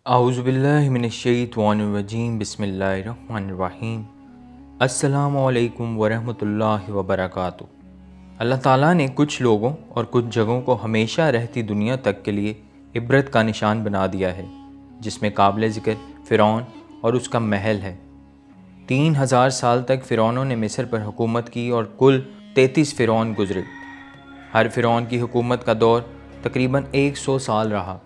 اعوذ باللہ من الشیطان الرجیم بسم اللہ الرحمن الرحیم السلام علیکم ورحمۃ اللہ وبرکاتہ۔ اللہ تعالیٰ نے کچھ لوگوں اور کچھ جگہوں کو ہمیشہ رہتی دنیا تک کے لیے عبرت کا نشان بنا دیا ہے، جس میں قابل ذکر فرعون اور اس کا محل ہے۔ 3000 سال تک فرعونوں نے مصر پر حکومت کی اور کل 33 فرعون گزرے۔ ہر فرعون کی حکومت کا دور تقریباً 100 سال رہا،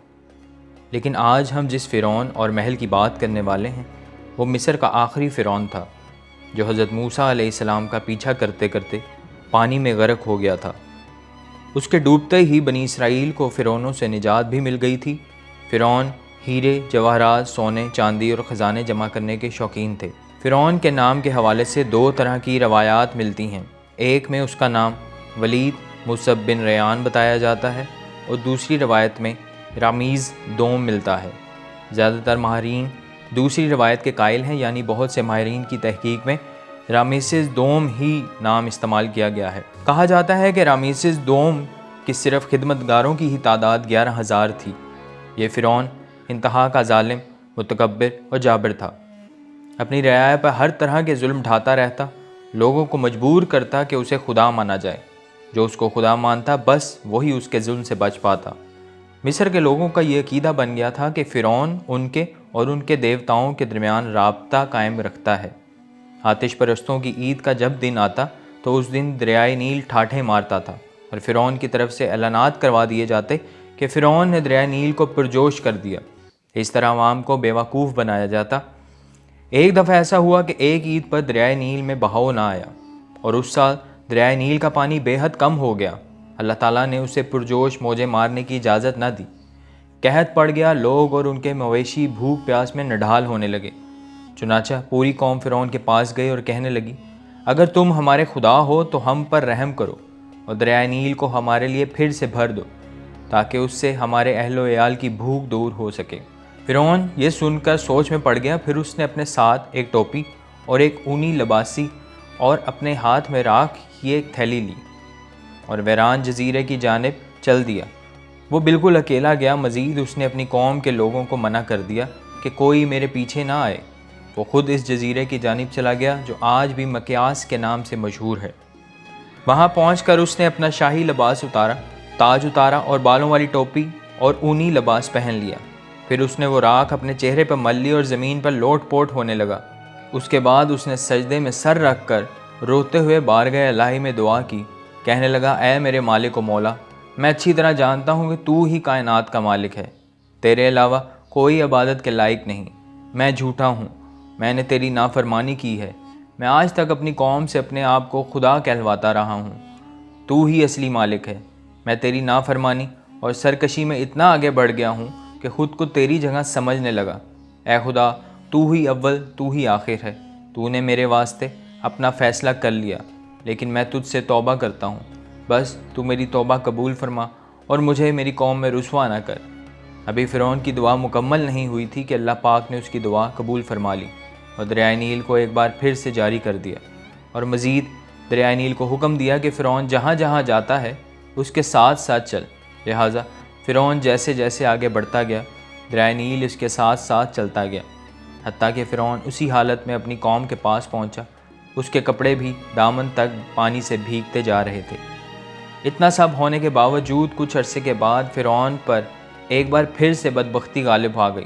لیکن آج ہم جس فرعون اور محل کی بات کرنے والے ہیں وہ مصر کا آخری فرعون تھا، جو حضرت موسیٰ علیہ السلام کا پیچھا کرتے کرتے پانی میں غرق ہو گیا تھا۔ اس کے ڈوبتے ہی بنی اسرائیل کو فرعونوں سے نجات بھی مل گئی تھی۔ فرعون ہیرے، جواہرات، سونے، چاندی اور خزانے جمع کرنے کے شوقین تھے۔ فرعون کے نام کے حوالے سے 2 طرح کی روایات ملتی ہیں۔ ایک میں اس کا نام ولید مصعب بن ریان بتایا جاتا ہے اور دوسری روایت میں رامز دوم ملتا ہے۔ زیادہ تر ماہرین دوسری روایت کے قائل ہیں، یعنی بہت سے ماہرین کی تحقیق میں رامسز دوم ہی نام استعمال کیا گیا ہے۔ کہا جاتا ہے کہ رامسز دوم کی صرف خدمتگاروں کی ہی تعداد 11,000 تھی۔ یہ فرعون انتہا کا ظالم، متکبر اور جابر تھا۔ اپنی رعایا پر ہر طرح کے ظلم ڈھاتا رہتا، لوگوں کو مجبور کرتا کہ اسے خدا مانا جائے۔ جو اس کو خدا مانتا بس وہی اس کے ظلم سے بچ پاتا۔ مصر کے لوگوں کا یہ عقیدہ بن گیا تھا کہ فرعون ان کے اور ان کے دیوتاؤں کے درمیان رابطہ قائم رکھتا ہے۔ آتش پرستوں کی عید کا جب دن آتا تو اس دن دریائے نیل ٹھاٹھیں مارتا تھا اور فرعون کی طرف سے اعلانات کروا دیے جاتے کہ فرعون نے دریائے نیل کو پرجوش کر دیا۔ اس طرح عوام کو بیوقوف بنایا جاتا۔ ایک دفعہ ایسا ہوا کہ ایک عید پر دریائے نیل میں بہاؤ نہ آیا اور اس سال دریائے نیل کا پانی بے حد کم ہو گیا۔ اللہ تعالیٰ نے اسے پرجوش موجیں مارنے کی اجازت نہ دی۔ قحط پڑ گیا، لوگ اور ان کے مویشی بھوک پیاس میں نڈھال ہونے لگے۔ چنانچہ پوری قوم فرعون کے پاس گئی اور کہنے لگی، اگر تم ہمارے خدا ہو تو ہم پر رحم کرو اور دریائے نیل کو ہمارے لیے پھر سے بھر دو، تاکہ اس سے ہمارے اہل و عیال کی بھوک دور ہو سکے۔ فرعون یہ سن کر سوچ میں پڑ گیا، پھر اس نے اپنے ساتھ ایک ٹوپی اور ایک اونی لباسی اور اپنے ہاتھ میں راکھ کی ایک تھیلی لی اور ویران جزیرے کی جانب چل دیا۔ وہ بالکل اکیلا گیا۔ مزید اس نے اپنی قوم کے لوگوں کو منع کر دیا کہ کوئی میرے پیچھے نہ آئے۔ وہ خود اس جزیرے کی جانب چلا گیا جو آج بھی مکیاس کے نام سے مشہور ہے۔ وہاں پہنچ کر اس نے اپنا شاہی لباس اتارا، تاج اتارا اور بالوں والی ٹوپی اور اونی لباس پہن لیا۔ پھر اس نے وہ راکھ اپنے چہرے پر مل لی اور زمین پر لوٹ پوٹ ہونے لگا۔ اس کے بعد اس نے سجدے میں سر رکھ کر روتے ہوئے بارگاہ الہی میں دعا کی، کہنے لگا، اے میرے مالک و مولا، میں اچھی طرح جانتا ہوں کہ تو ہی کائنات کا مالک ہے، تیرے علاوہ کوئی عبادت کے لائق نہیں۔ میں جھوٹا ہوں، میں نے تیری نافرمانی کی ہے۔ میں آج تک اپنی قوم سے اپنے آپ کو خدا کہلواتا رہا ہوں، تو ہی اصلی مالک ہے۔ میں تیری نافرمانی اور سرکشی میں اتنا آگے بڑھ گیا ہوں کہ خود کو تیری جگہ سمجھنے لگا۔ اے خدا، تو ہی اول، تو ہی آخر ہے۔ تو نے میرے واسطے اپنا فیصلہ کر لیا، لیکن میں تجھ سے توبہ کرتا ہوں۔ بس تو میری توبہ قبول فرما اور مجھے میری قوم میں رسوا نہ کر۔ ابھی فرعون کی دعا مکمل نہیں ہوئی تھی کہ اللہ پاک نے اس کی دعا قبول فرما لی اور دریائے نیل کو ایک بار پھر سے جاری کر دیا، اور مزید دریائے نیل کو حکم دیا کہ فرعون جہاں جہاں جاتا ہے اس کے ساتھ ساتھ چل۔ لہٰذا فرعون جیسے جیسے آگے بڑھتا گیا، دریائے نیل اس کے ساتھ ساتھ چلتا گیا، حتیٰ کہ فرعون اسی حالت میں اپنی قوم کے پاس پہنچا۔ اس کے کپڑے بھی دامن تک پانی سے بھیگتے جا رہے تھے۔ اتنا سب ہونے کے باوجود کچھ عرصے کے بعد فرعون پر ایک بار پھر سے بدبختی غالب آ گئی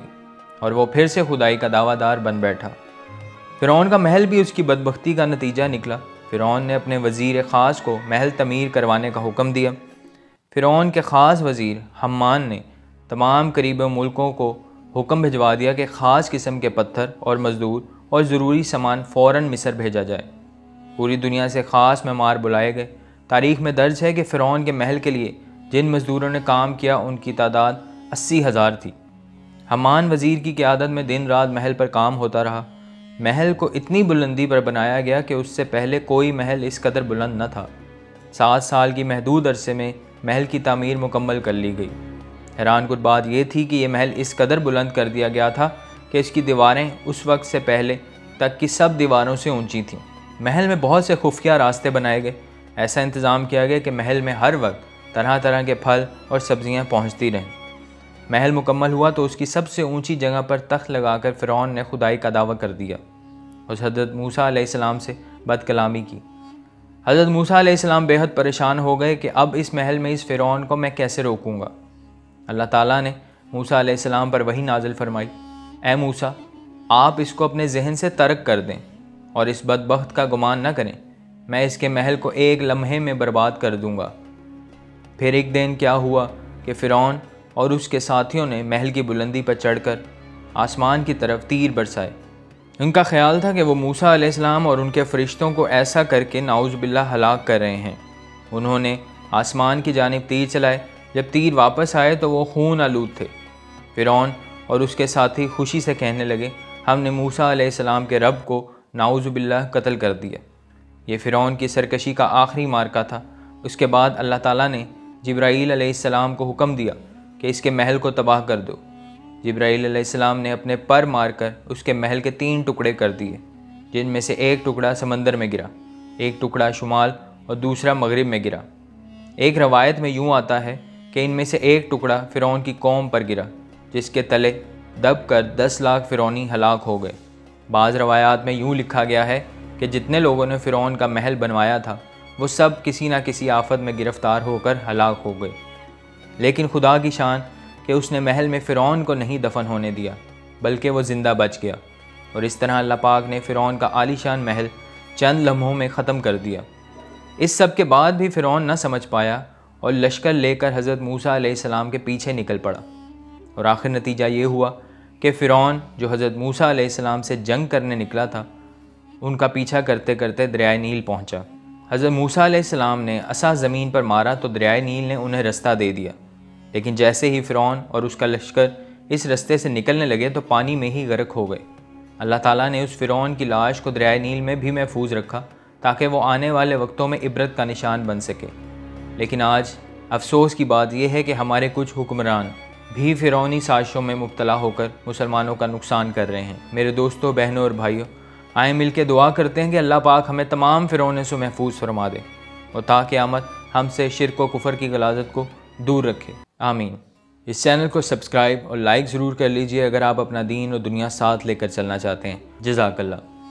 اور وہ پھر سے خدائی کا دعویٰ دار بن بیٹھا۔ فرعون کا محل بھی اس کی بدبختی کا نتیجہ نکلا۔ فرعون نے اپنے وزیر خاص کو محل تعمیر کروانے کا حکم دیا۔ فرعون کے خاص وزیر حمان نے تمام قریبی ملکوں کو حکم بھجوا دیا کہ خاص قسم کے پتھر اور مزدور اور ضروری سامان فوراً مصر بھیجا جائے۔ پوری دنیا سے خاص معمار بلائے گئے۔ تاریخ میں درج ہے کہ فرعون کے محل کے لیے جن مزدوروں نے کام کیا ان کی تعداد 80,000 تھی۔ حمان وزیر کی قیادت میں دن رات محل پر کام ہوتا رہا۔ محل کو اتنی بلندی پر بنایا گیا کہ اس سے پہلے کوئی محل اس قدر بلند نہ تھا۔ 7 سال کی محدود عرصے میں محل کی تعمیر مکمل کر لی گئی۔ حیران کن بات یہ تھی کہ یہ محل اس قدر بلند کر دیا گیا تھا کہ اس کی دیواریں اس وقت سے پہلے تک کی سب دیواروں سے اونچی تھیں۔ محل میں بہت سے خفیہ راستے بنائے گئے۔ ایسا انتظام کیا گیا کہ محل میں ہر وقت طرح طرح کے پھل اور سبزیاں پہنچتی رہیں۔ محل مکمل ہوا تو اس کی سب سے اونچی جگہ پر تخت لگا کر فرعون نے خدائی کا دعویٰ کر دیا اور حضرت موسیٰ علیہ السلام سے بد کلامی کی۔ حضرت موسیٰ علیہ السلام بے حد پریشان ہو گئے کہ اب اس محل میں اس فرعون کو میں کیسے روکوں گا۔ اللہ تعالیٰ نے موسیٰ علیہ السلام پر وحی نازل فرمائی، اے موسیٰ، آپ اس کو اپنے ذہن سے ترک کر دیں اور اس بدبخت کا گمان نہ کریں، میں اس کے محل کو ایک لمحے میں برباد کر دوں گا۔ پھر ایک دن کیا ہوا کہ فرعون اور اس کے ساتھیوں نے محل کی بلندی پر چڑھ کر آسمان کی طرف تیر برسائے۔ ان کا خیال تھا کہ وہ موسیٰ علیہ السلام اور ان کے فرشتوں کو ایسا کر کے نعوذ باللہ ہلاک کر رہے ہیں۔ انہوں نے آسمان کی جانب تیر چلائے، جب تیر واپس آئے تو وہ خون آلود تھے۔ فرعون اور اس کے ساتھی خوشی سے کہنے لگے، ہم نے موسیٰ علیہ السلام کے رب کو نعوذ باللہ قتل کر دیا۔ یہ فرعون کی سرکشی کا آخری مارکہ تھا۔ اس کے بعد اللہ تعالیٰ نے جبرائیل علیہ السلام کو حکم دیا کہ اس کے محل کو تباہ کر دو۔ جبرائیل علیہ السلام نے اپنے پر مار کر اس کے محل کے 3 ٹکڑے کر دیے، جن میں سے ایک ٹکڑا سمندر میں گرا، ایک ٹکڑا شمال اور دوسرا مغرب میں گرا۔ ایک روایت میں یوں آتا ہے کہ ان میں سے ایک ٹکڑا فرعون کی قوم پر گرا، جس کے تلے دب کر 10 لاکھ فرعونی ہلاک ہو گئے۔ بعض روایات میں یوں لکھا گیا ہے کہ جتنے لوگوں نے فرعون کا محل بنوایا تھا وہ سب کسی نہ کسی آفت میں گرفتار ہو کر ہلاک ہو گئے، لیکن خدا کی شان کہ اس نے محل میں فرعون کو نہیں دفن ہونے دیا بلکہ وہ زندہ بچ گیا، اور اس طرح اللہ پاک نے فرعون کا عالی شان محل چند لمحوں میں ختم کر دیا۔ اس سب کے بعد بھی فرعون نہ سمجھ پایا اور لشکر لے کر حضرت موسیٰ علیہ السلام کے پیچھے نکل پڑا، اور آخر نتیجہ یہ ہوا کہ فرعون جو حضرت موسیٰ علیہ السلام سے جنگ کرنے نکلا تھا، ان کا پیچھا کرتے کرتے دریائے نیل پہنچا۔ حضرت موسیٰ علیہ السلام نے عصا زمین پر مارا تو دریائے نیل نے انہیں رستہ دے دیا، لیکن جیسے ہی فرعون اور اس کا لشکر اس رستے سے نکلنے لگے تو پانی میں ہی غرق ہو گئے۔ اللہ تعالیٰ نے اس فرعون کی لاش کو دریائے نیل میں بھی محفوظ رکھا تاکہ وہ آنے والے وقتوں میں عبرت کا نشان بن سکے۔ لیکن آج افسوس کی بات یہ ہے کہ ہمارے کچھ حکمران بھی فرعونی سازشوں میں مبتلا ہو کر مسلمانوں کا نقصان کر رہے ہیں۔ میرے دوستوں، بہنوں اور بھائیوں، آئیں مل کے دعا کرتے ہیں کہ اللہ پاک ہمیں تمام فرعونوں سے محفوظ فرما دے اور تا قیامت ہم سے شرک و کفر کی غلاظت کو دور رکھے، آمین۔ اس چینل کو سبسکرائب اور لائک ضرور کر لیجئے اگر آپ اپنا دین اور دنیا ساتھ لے کر چلنا چاہتے ہیں۔ جزاک اللہ۔